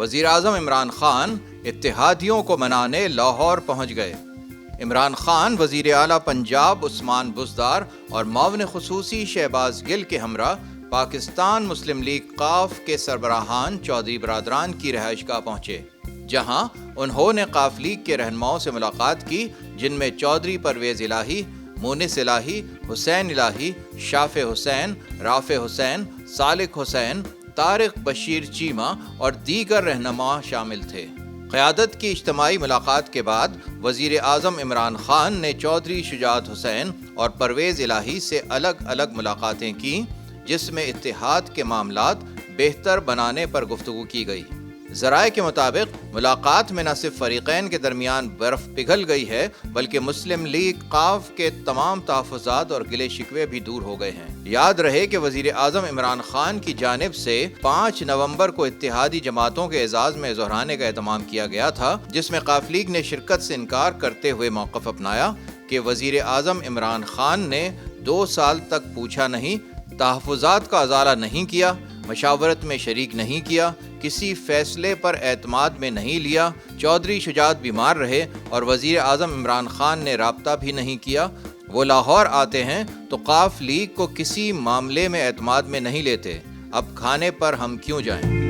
وزیر اعظم عمران خان اتحادیوں کو منانے لاہور پہنچ گئے۔ عمران خان وزیر اعلیٰ پنجاب عثمان بزدار اور معاون خصوصی شہباز گل کے ہمراہ پاکستان مسلم لیگ ق کے سربراہان چودھری برادران کی رہائش گاہ پہنچے، جہاں انہوں نے ق لیگ کے رہنماؤں سے ملاقات کی، جن میں چودھری پرویز الہی، مونس الہی، حسین الہی، شافع حسین، رافع حسین، سالک حسین، طارق بشیر چیمہ اور دیگر رہنما شامل تھے۔ قیادت کی اجتماعی ملاقات کے بعد وزیر اعظم عمران خان نے چودھری شجاعت حسین اور پرویز الہی سے الگ الگ ملاقاتیں کیں، جس میں اتحاد کے معاملات بہتر بنانے پر گفتگو کی گئی۔ ذرائع کے مطابق ملاقات میں نہ صرف فریقین کے درمیان برف پگھل گئی ہے، بلکہ مسلم لیگ ق کے تمام تحفظات اور گلے شکوے بھی دور ہو گئے ہیں۔ یاد رہے کہ وزیر اعظم عمران خان کی جانب سے 5 نومبر کو اتحادی جماعتوں کے اعزاز میں ظہرانے کا اہتمام کیا گیا تھا، جس میں ق لیگ نے شرکت سے انکار کرتے ہوئے موقف اپنایا کہ وزیر اعظم عمران خان نے 2 سال تک پوچھا نہیں، تحفظات کا ازالہ نہیں کیا، مشاورت میں شریک نہیں کیا، کسی فیصلے پر اعتماد میں نہیں لیا، چودھری شجاعت بیمار رہے اور وزیر اعظم عمران خان نے رابطہ بھی نہیں کیا۔ وہ لاہور آتے ہیں تو ق لیگ کو کسی معاملے میں اعتماد میں نہیں لیتے، اب کھانے پر ہم کیوں جائیں؟